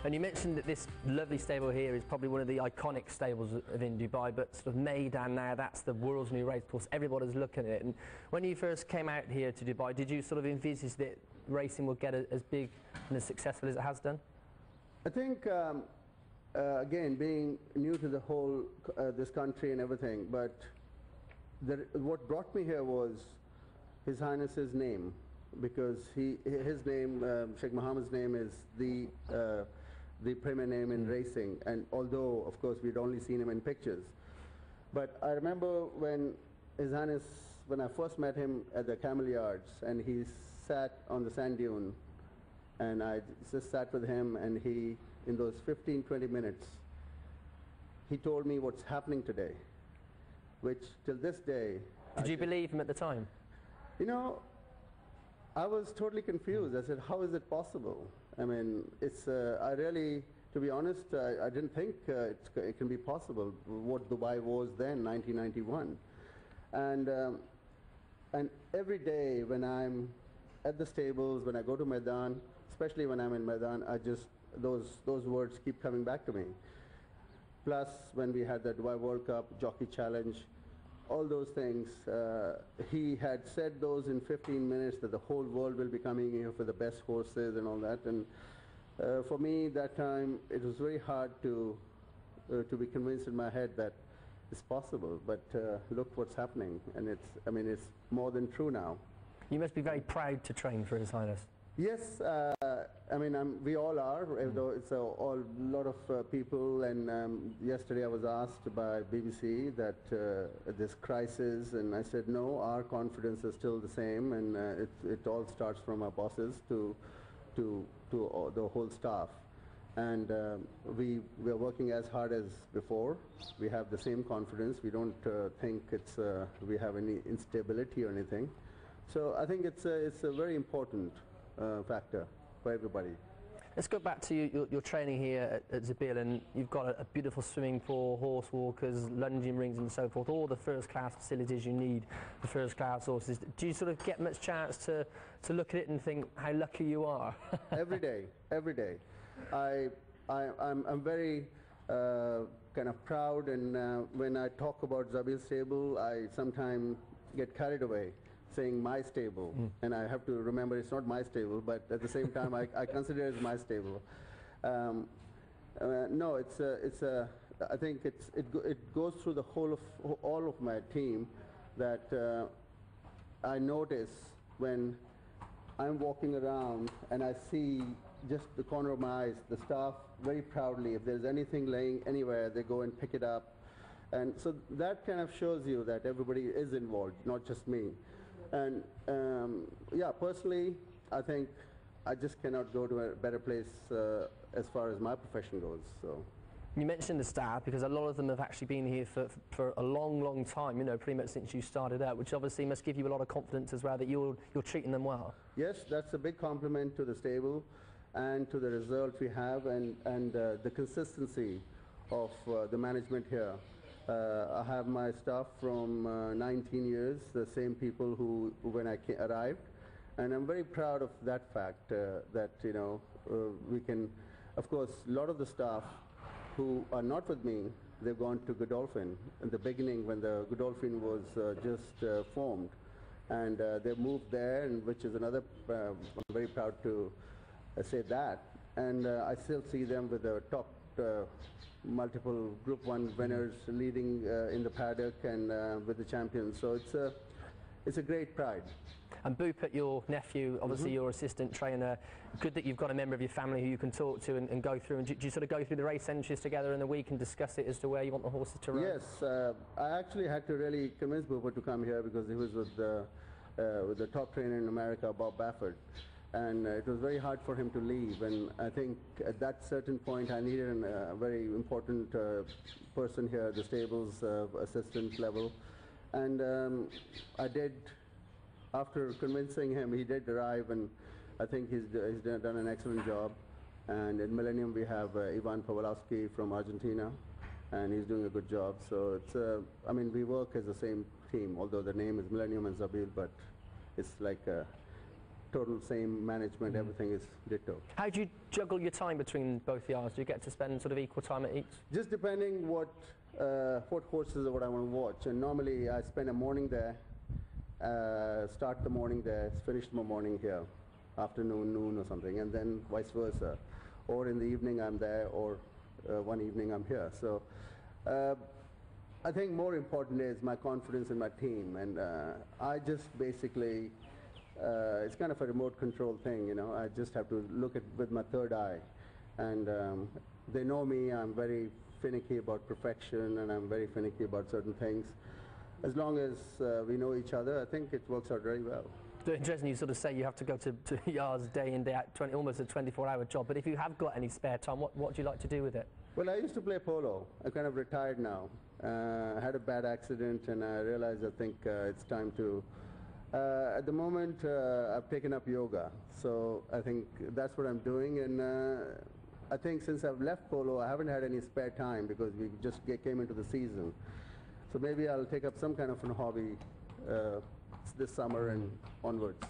And you mentioned that this lovely stable here is probably one of the iconic stables in Dubai, but sort of Meydan now, that's the world's new race course. Everybody's looking at it. And when you first came out here to Dubai, did you sort of envisage that racing would get as big and as successful as it has done? I think, again, being new to the whole, this country and everything, but what brought me here was His Highness's name, because his name, Sheikh Mohammed's name is the premier name in racing, and although of course we'd only seen him in pictures, but I remember when His Highness, when I first met him at the Camel Yards, and he sat on the sand dune, and I just sat with him, and he, in those 15-20 minutes, he told me what's happening today, which till this day... Did you believe him at the time? You know, I was totally confused. I said, how is it possible? I mean, it's, I really, to be honest, I didn't think it can be possible, what Dubai was then, 1991. And every day when I'm at the stables, when I go to Meydan, especially when I'm in Meydan, I just, those words keep coming back to me. Plus, when we had the Dubai World Cup, Jockey Challenge, all those things, he had said those in 15 minutes, that the whole world will be coming here for the best horses and all that. And for me, that time, it was very hard to be convinced in my head that it's possible. But look what's happening, and it's, I mean, it's more than true now. You must be very proud to train for His Highness. Yes, I mean, we all are, though it's a lot of people, and yesterday I was asked by BBC that this crisis, and I said no, our confidence is still the same, and it all starts from our bosses to the whole staff. And we're working as hard as before. We have the same confidence. We don't think it's we have any instability or anything. So I think it's a very important factor for everybody. Let's go back to your training here at Zabil, and you've got a beautiful swimming pool, horse walkers, lunging rings and so forth, all the first class facilities you need for first class horses. Do you sort of get much chance to look at it and think how lucky you are? Every day. I'm very kind of proud, and when I talk about Zabil stable, I sometimes get carried away saying my stable, and I have to remember it's not my stable, but at the same time I consider it as my stable. No, I think it goes through the whole of all of my team, that I notice when I'm walking around and I see just the corner of my eyes, the staff very proudly, if there's anything laying anywhere, they go and pick it up. And so that kind of shows you that everybody is involved, not just me. And yeah, personally, I think I just cannot go to a better place as far as my profession goes. So. You mentioned the staff, because a lot of them have actually been here for a long time, you know, pretty much since you started out, which obviously must give you a lot of confidence as well that you're treating them well. Yes, that's a big compliment to the stable and to the result we have, and the consistency of the management here. I have my staff from 19 years, the same people who when I arrived, and I'm very proud of that fact, that, you know, we can, of course, a lot of the staff who are not with me, they've gone to Godolphin in the beginning when the Godolphin was just formed, and they moved there, and which is another, I'm very proud to say that, and I still see them with the top multiple Group 1 winners leading in the paddock, and with the champions. So it's a great pride. And Bhupat, your nephew, obviously your assistant trainer, good that you've got a member of your family who you can talk to and go through. And do you sort of go through the race entries together in the week and discuss it as to where you want the horses to run? Yes, I actually had to really convince Bhupat to come here, because he was with the top trainer in America, Bob Baffert. And it was very hard for him to leave, and I think at that certain point I needed a very important person here at the stables, assistant level, and I did, after convincing him, he did arrive, and I think he's done an excellent job. And in Millennium we have Ivan Pawlowski from Argentina, and he's doing a good job. So it's, I mean, we work as the same team, although the name is Millennium and Zabil, but it's like total same management, everything is ditto. How do you juggle your time between both yards? Do you get to spend sort of equal time at each? Just depending what horses or what I want to watch. And normally I spend a morning there, start the morning there, finish my morning here, afternoon, noon or something, and then vice versa. Or in the evening I'm there, or one evening I'm here. So I think more important is my confidence in my team, and I just basically, it's kind of a remote control thing, you know. I just have to look at with my third eye, and they know me. I'm very finicky about perfection, and I'm very finicky about certain things. As long as we know each other, I think it works out very well. So interesting, you sort of say you have to go to yards day in, day out, almost a 24-hour job, but if you have got any spare time, what do you like to do with it? Well, I used to play polo. I'm kind of retired now. I had a bad accident, and I realized I think it's time to... at the moment, I've taken up yoga, so I think that's what I'm doing, and I think since I've left polo, I haven't had any spare time because we just came into the season. So maybe I'll take up some kind of a hobby this summer and onwards.